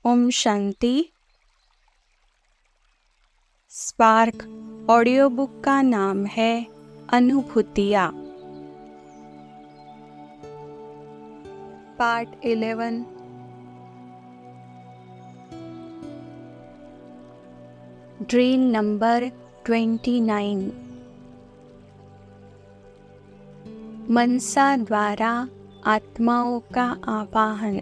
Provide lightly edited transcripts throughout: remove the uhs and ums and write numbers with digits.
Om Shanti. Spark audio book का नाम है अनुभूतियाँ। पार्ट 11। Drill number 29। मनसा द्वारा आत्माओं का आवाहन।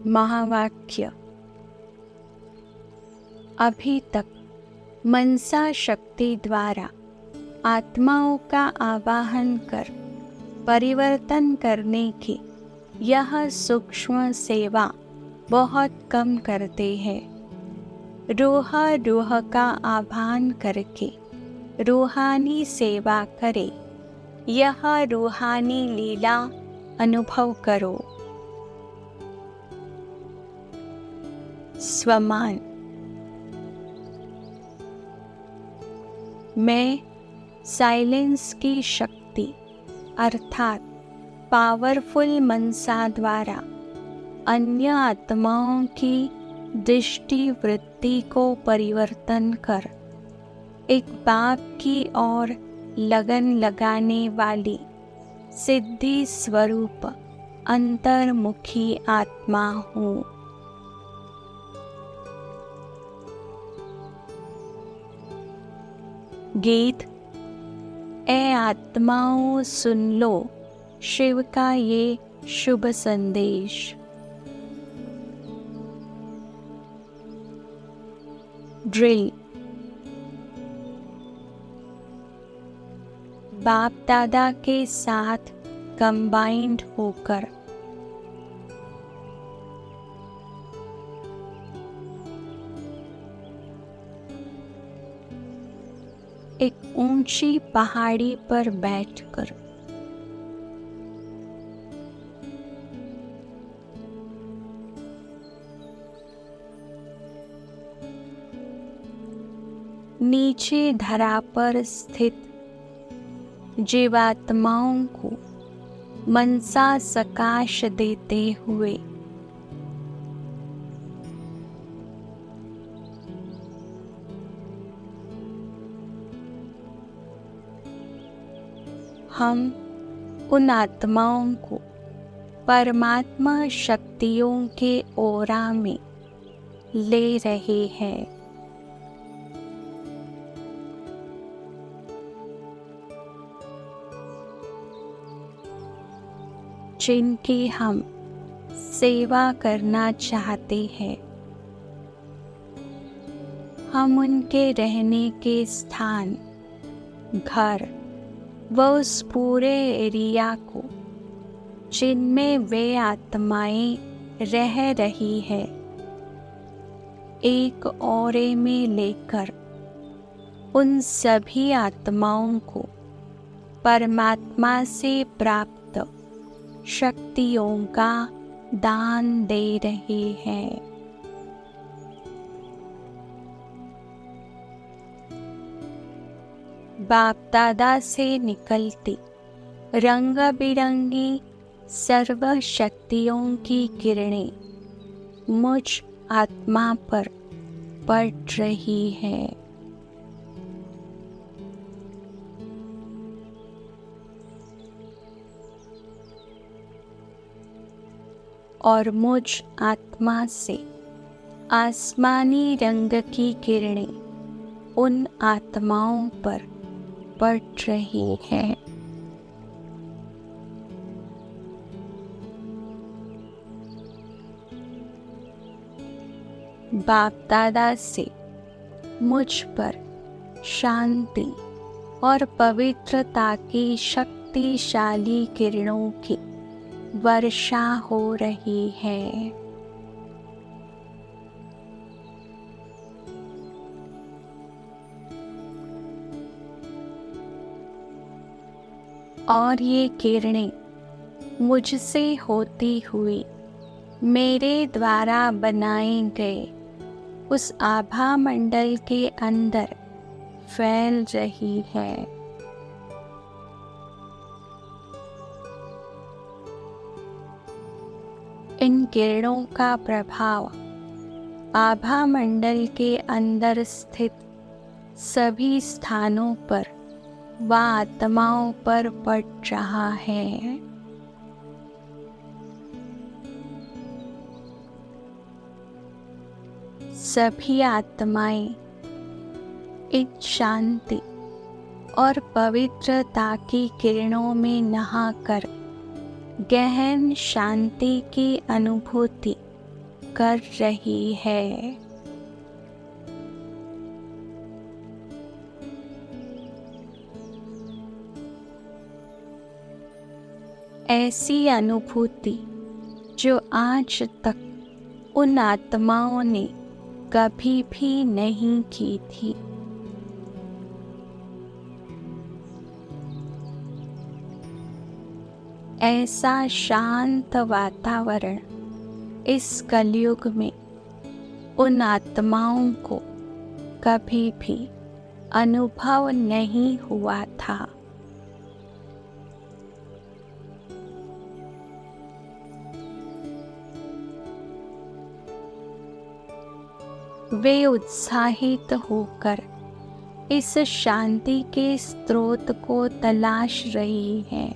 महावाक्य। अभी तक मनसा शक्ति द्वारा आत्माओं का आवाहन कर परिवर्तन करने की यह सूक्ष्म सेवा बहुत कम करते हैं। रूह रूह का आह्वान करके रूहानी सेवा करे, यह रूहानी लीला अनुभव करो। स्वमान। मैं साइलेंस की शक्ति अर्थात पावरफुल मनसा द्वारा अन्य आत्माओं की दृष्टि वृत्ति को परिवर्तन कर एक बाप की ओर लगन लगाने वाली सिद्धि स्वरूप अंतर्मुखी आत्मा हूँ। गीत। ए आत्माओं सुन लो शिव का ये शुभ संदेश। ड्रिल। बाप दादा के साथ कंबाइंड होकर एक ऊंची पहाड़ी पर बैठकर नीचे धरा पर स्थित जीवात्माओं को मनसा सकाश देते हुए हम उन आत्माओं को परमात्मा शक्तियों के ओरा में ले रहे हैं। जिनकी हम सेवा करना चाहते हैं। हम उनके रहने के स्थान, घर व उस पूरे एरिया को जिनमें वे आत्माएं रह रही है एक ओरे में लेकर उन सभी आत्माओं को परमात्मा से प्राप्त शक्तियों का दान दे रहे हैं। बाप दादा से निकलती रंग बिरंगी सर्व शक्तियों की किरणें मुझ आत्मा पर पड़ रही है। और मुझ आत्मा से आसमानी रंग की किरणें उन आत्माओं पर पड़ रही है। बाप दादा से मुझ पर शांति और पवित्रता की शक्तिशाली किरणों की वर्षा हो रही है। और ये किरणें मुझसे होती हुई मेरे द्वारा बनाए गए उस आभा मंडल के अंदर फैल रही है। इन किरणों का प्रभाव आभा मंडल के अंदर स्थित सभी स्थानों पर व आत्माओं पर पड़ रहा है। सभी आत्माएं इन शांति और पवित्रता की किरणों में नहाकर गहन शांति की अनुभूति कर रही है। ऐसी अनुभूति जो आज तक उन आत्माओं ने कभी भी नहीं की थी। ऐसा शांत वातावरण इस कलयुग में उन आत्माओं को कभी भी अनुभव नहीं हुआ था। वे उत्साहित होकर इस शांति के स्रोत को तलाश रही हैं।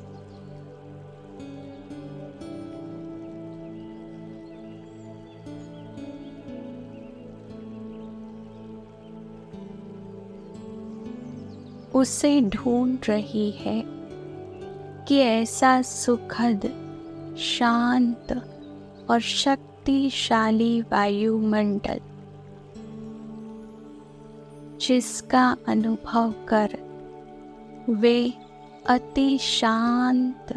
उसे ढूंढ रही है कि ऐसा सुखद, शांत और शक्तिशाली वायुमंडल जिसका अनुभव कर वे अति शांत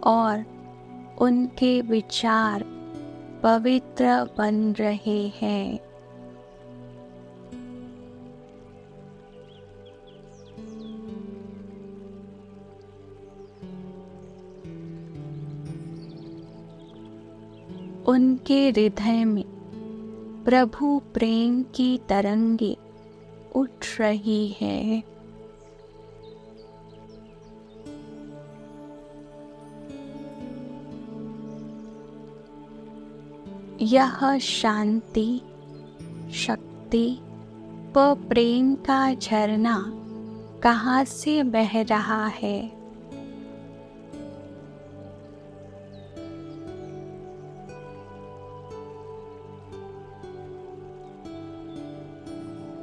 और उनके विचार पवित्र बन रहे हैं। उनके हृदय में प्रभु प्रेम की तरंगे उठ रही है। यह शांति, शक्ति व प्रेम का झरना कहाँ से बह रहा है?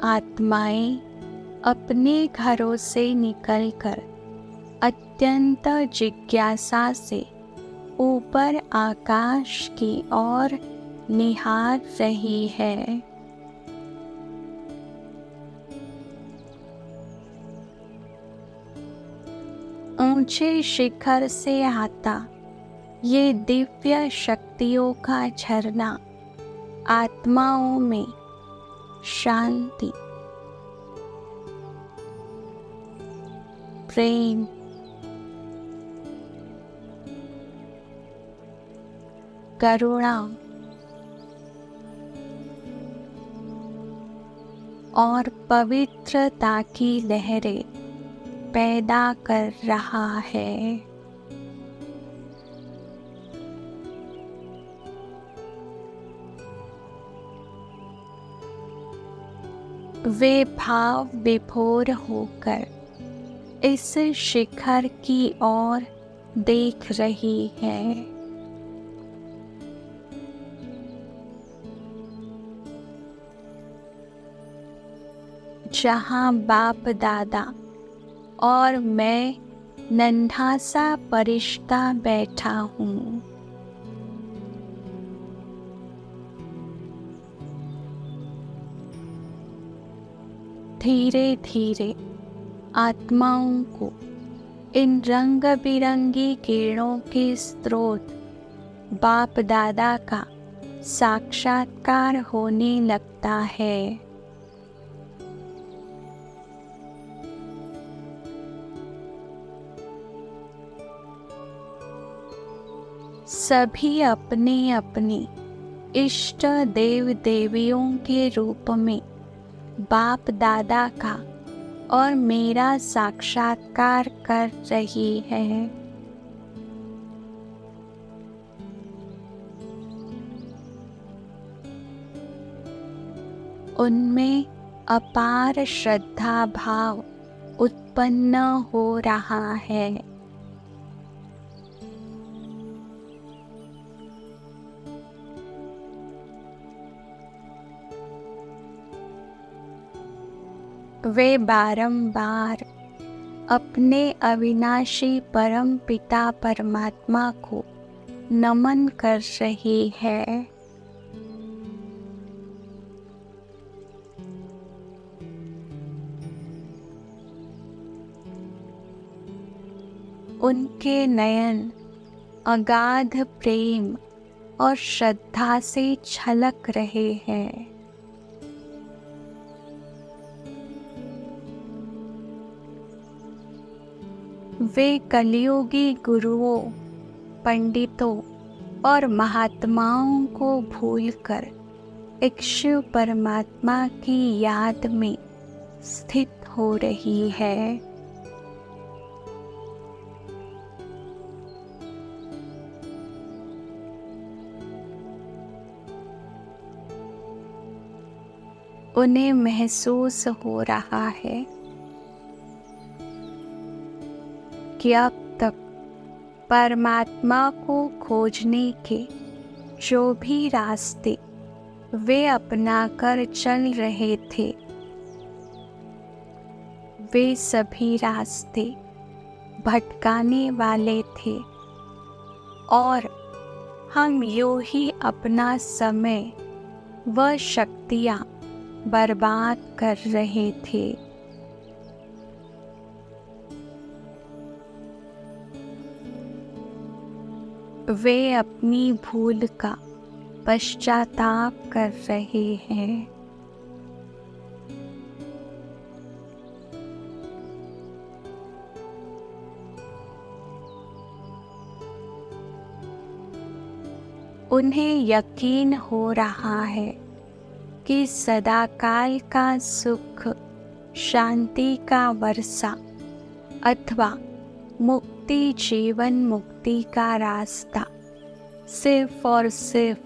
आत्माएं अपने घरों से निकलकर अत्यंत जिज्ञासा से ऊपर आकाश की ओर निहार रही है। ऊंचे शिखर से आता ये दिव्य शक्तियों का झरना आत्माओं में शांति, प्रेम, करुणा और पवित्रता की लहरें पैदा कर रहा है। वे भाव विभोर होकर इस शिखर की ओर देख रही है। जहाँ बाप दादा और मैं नन्हा सा फरिश्ता बैठा हूँ। धीरे धीरे आत्माओं को इन रंग बिरंगी किरणों के स्रोत बाप दादा का साक्षात्कार होने लगता है। सभी अपने अपने इष्ट देव देवियों के रूप में बाप दादा का और मेरा साक्षात्कार कर रही है। उनमें अपार श्रद्धा भाव उत्पन्न हो रहा है। वे बारंबार अपने अविनाशी परम पिता परमात्मा को नमन कर रही है। उनके नयन अगाध प्रेम और श्रद्धा से छलक रहे हैं। वे कलियुगी गुरुओं, पंडितों और महात्माओं को भूलकर एक शिव परमात्मा की याद में स्थित हो रही है। उन्हें महसूस हो रहा है कि अब तक परमात्मा को खोजने के जो भी रास्ते वे अपनाकर चल रहे थे, वे सभी रास्ते भटकाने वाले थे और हम यूं ही अपना समय व शक्तियाँ बर्बाद कर रहे थे। वे अपनी भूल का पश्चाताप कर रहे हैं। उन्हें यकीन हो रहा है कि सदाकाल का सुख, शांति का वर्षा अथवा मुक्ति, जीवन मुक्ति का रास्ता सिर्फ और सिर्फ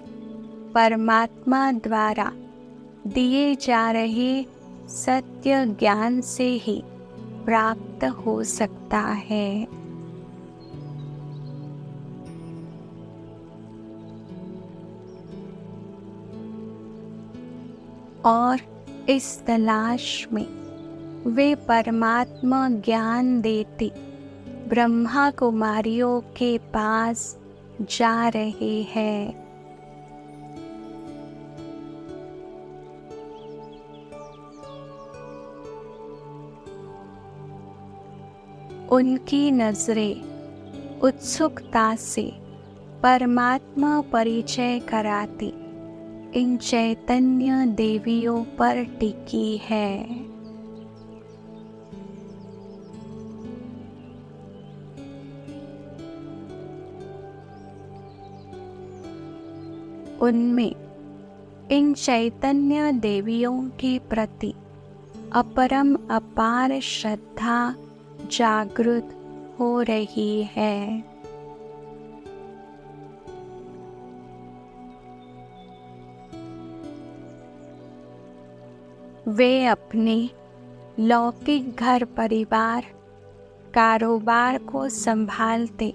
परमात्मा द्वारा दिए जा रहे सत्य ज्ञान से ही प्राप्त हो सकता है। और इस तलाश में वे परमात्मा ज्ञान देती ब्रह्मा कुमारियों के पास जा रहे हैं। उनकी नजरें उत्सुकता से परमात्मा परिचय कराती इन चैतन्य देवियों पर टिकी है। उनमें इन चैतन्य देवियों के प्रति अपरम अपार श्रद्धा जागृत हो रही है। वे अपने लौकिक घर परिवार, कारोबार को संभालते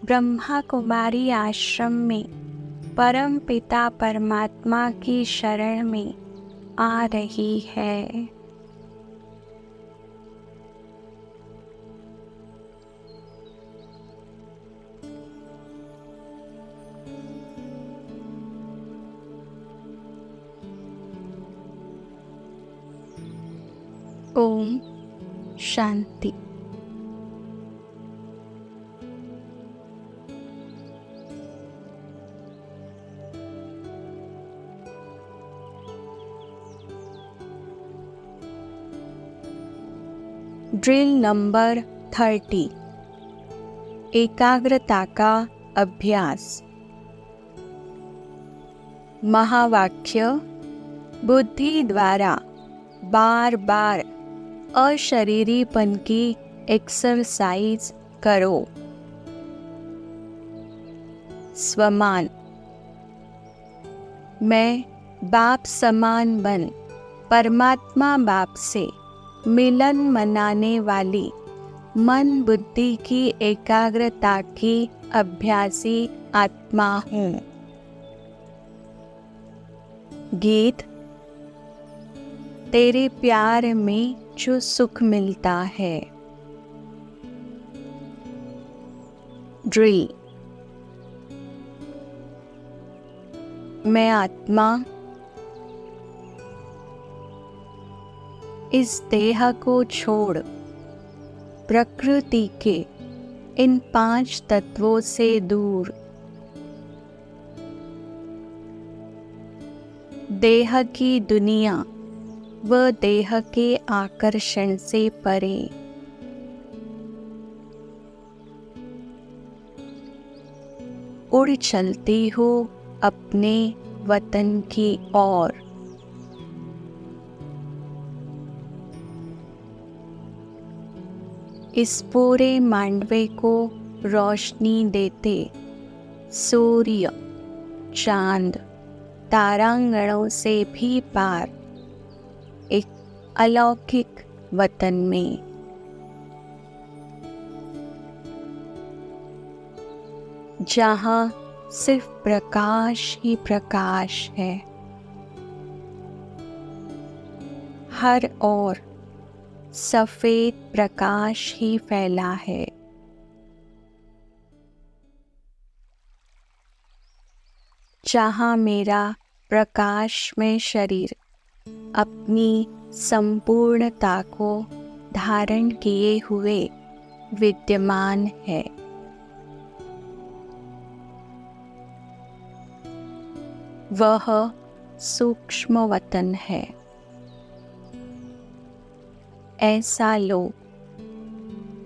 ब्रह्मा कुमारी आश्रम में परम पिता परमात्मा की शरण में आ रही है। ओम शांति। ड्रिल नंबर 30, एकाग्रता का अभ्यास। महावाक्य: बुद्धि द्वारा बार बार अशरीरीपन की एक्सरसाइज करो। स्वमान: मैं बाप समान बन परमात्मा बाप से मिलन मनाने वाली मन बुद्धि की एकाग्रता की अभ्यासी आत्मा हूँ। गीत। तेरे प्यार में जो सुख मिलता है। ड्रिल। मैं आत्मा इस देह को छोड़ प्रकृति के इन 5 तत्वों से दूर देह की दुनिया व देह के आकर्षण से परे उड़ चलती हो अपने वतन की ओर। इस पूरे मांडवे को रोशनी देते सूर्य, चांद, तारांगणों से भी पार एक अलौकिक वतन में जहाँ सिर्फ प्रकाश ही प्रकाश है। हर ओर सफेद प्रकाश ही फैला है। जहाँ मेरा प्रकाशमय शरीर अपनी संपूर्णता को धारण किए हुए विद्यमान है। वह सूक्ष्म वतन है। ऐसा लोक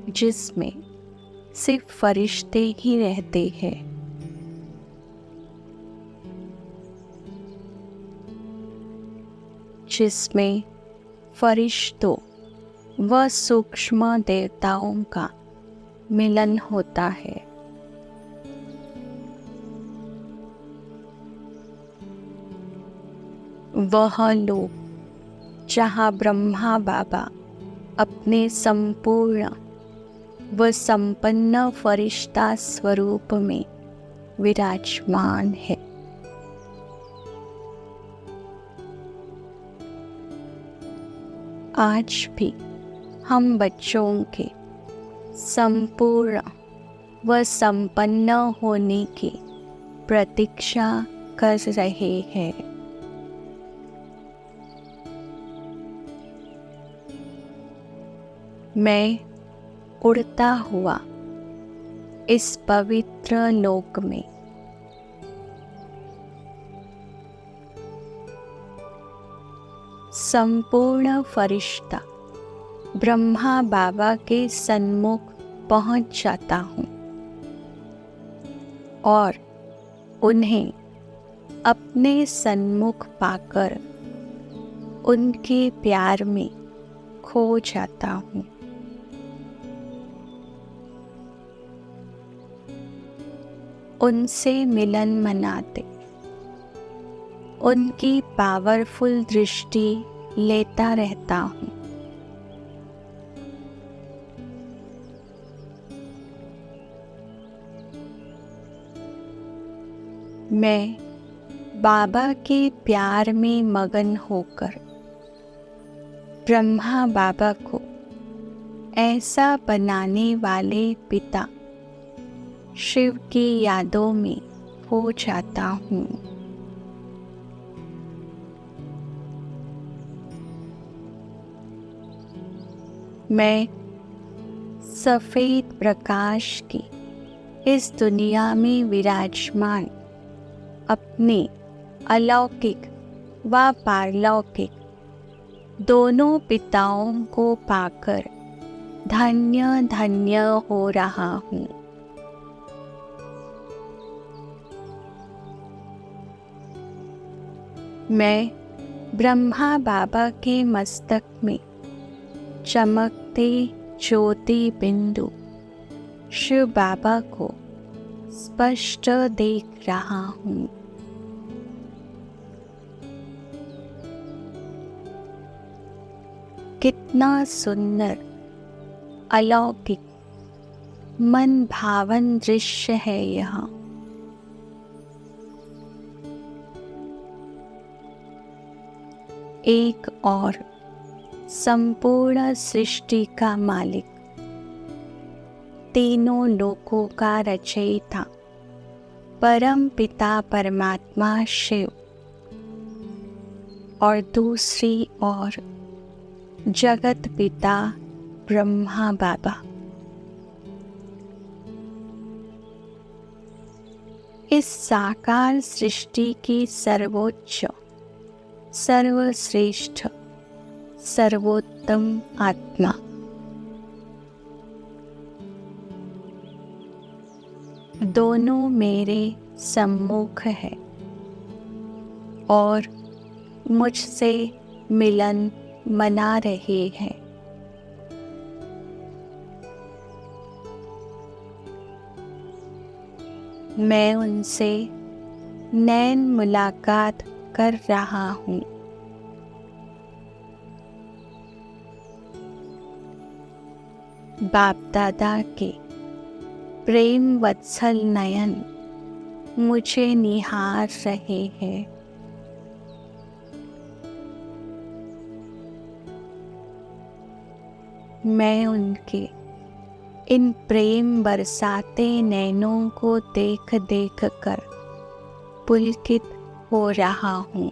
जिसमें सिर्फ फरिश्ते ही रहते हैं। जिसमें फरिश्तों व सूक्ष्म देवताओं का मिलन होता है। वह लोक जहाँ ब्रह्मा बाबा अपने संपूर्ण व संपन्न फरिश्ता स्वरूप में विराजमान है। आज भी हम बच्चों के संपूर्ण व संपन्न होने की प्रतीक्षा कर रहे हैं। मैं उड़ता हुआ इस पवित्र लोक में संपूर्ण फरिश्ता ब्रह्मा बाबा के सन्मुख पहुंच जाता हूँ और उन्हें अपने सन्मुख पाकर उनके प्यार में खो जाता हूँ। उनसे मिलन मनाते उनकी पावरफुल दृष्टि लेता रहता हूँ। मैं बाबा के प्यार में मगन होकर ब्रह्मा बाबा को ऐसा बनाने वाले पिता शिव की यादों में हो जाता हूँ। मैं सफेद प्रकाश की इस दुनिया में विराजमान अपने अलौकिक व पारलौकिक दोनों पिताओं को पाकर धन्य धन्य हो रहा हूँ। मैं ब्रह्मा बाबा के मस्तक में चमकते ज्योति बिंदु शिव बाबा को स्पष्ट देख रहा हूँ। कितना सुंदर, अलौकिक, मन भावन दृश्य है यह। एक और संपूर्ण सृष्टि का मालिक, तीनों लोकों का रचयिता, परम पिता परमात्मा शिव, और दूसरी ओर जगत पिता ब्रह्मा बाबा। इस साकार सृष्टि की सर्वोच्च, सर्वश्रेष्ठ, सर्वोत्तम आत्मा, दोनों मेरे सम्मुख है और मुझसे मिलन मना रहे हैं। मैं उनसे नैन मुलाकात कर रहा हूँ। बाप दादा के प्रेम वत्सल नयन मुझे निहार रहे हैं। मैं उनके इन प्रेम बरसाते नैनों को देख देख कर पुलकित हो रहा हूँ।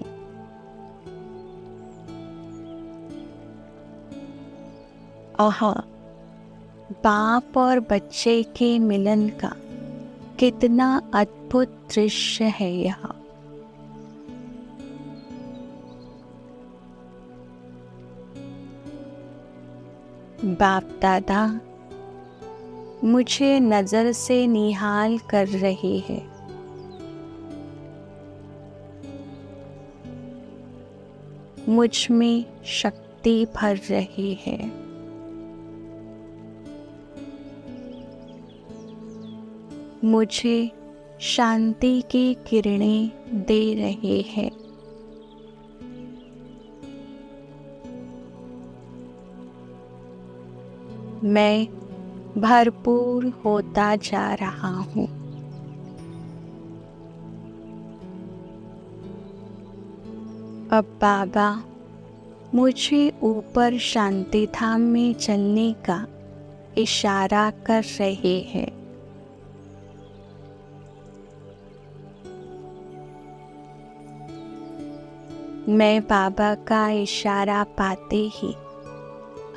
आहा, बाप और बच्चे के मिलन का कितना अद्भुत दृश्य है यह। बाप दादा मुझे नजर से निहाल कर रहे हैं। मुझ में शक्ति भर रही है। मुझे शांति की किरणें दे रहे हैं। मैं भरपूर होता जा रहा हूँ। अब बाबा मुझे ऊपर शांति धाम में चलने का इशारा कर रहे हैं। मैं बाबा का इशारा पाते ही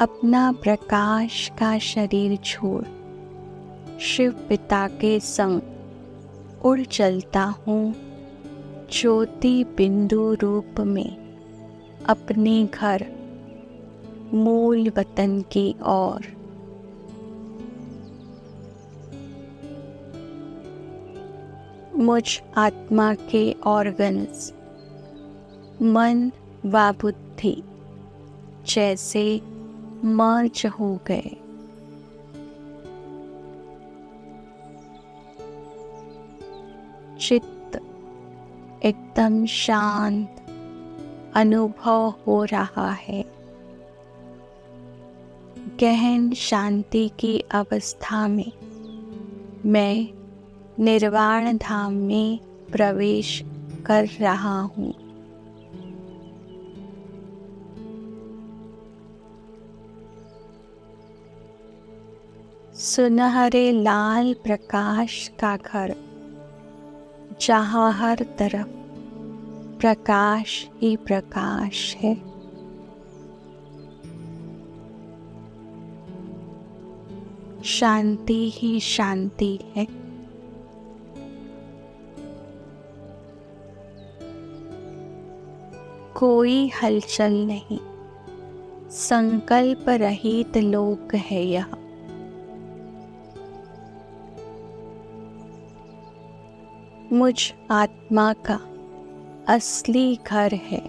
अपना प्रकाश का शरीर छोड़ शिव पिता के संग उड़ चलता हूँ ज्योति बिंदु रूप में अपने घर मूल वतन की ओर। मुझ आत्मा के ऑर्गन्स मन व बुद्धि जैसे मर्ज हो गए। चित्त एकदम शांत अनुभव हो रहा है। गहन शांति की अवस्था में मैं निर्वाण धाम में प्रवेश कर रहा हूँ। सुनहरे लाल प्रकाश का घर, जहाँ हर तरफ प्रकाश ही प्रकाश है। शांति ही शांति है। कोई हलचल नहीं, संकल्प रहित लोक है यह। मुझ आत्मा का असली घर है।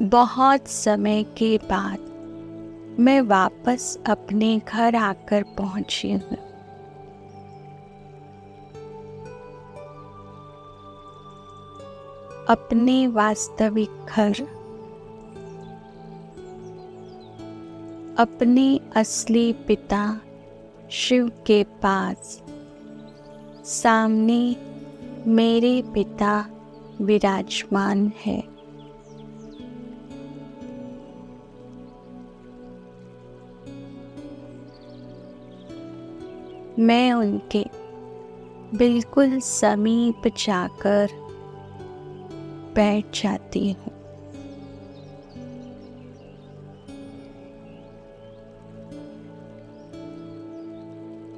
बहुत समय के बाद मैं वापस अपने घर आकर पहुंची हूँ। अपने वास्तविक घर, अपने असली पिता शिव के पास सामने मेरे पिता विराजमान है। मैं उनके बिल्कुल समीप जाकर बैठ जाती हूँ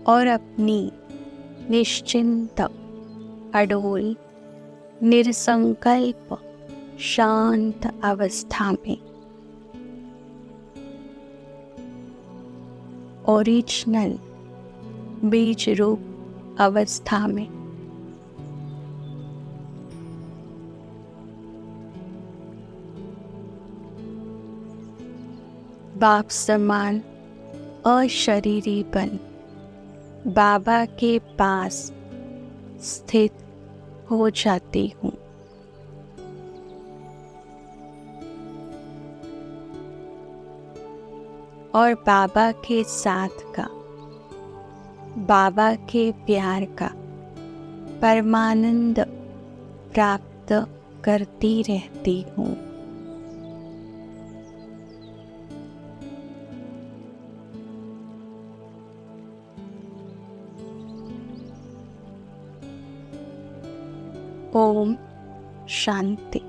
और अपनी निश्चिंत, अडोल, निरसंकल्प, शांत अवस्था में, ओरिजिनल बीज रूप अवस्था में बाप समान अशरीरी बन बाबा के पास स्थित हो जाती हूँ। और बाबा के साथ का, बाबा के प्यार का परमानंद प्राप्त करती रहती हूँ। ओम शांति।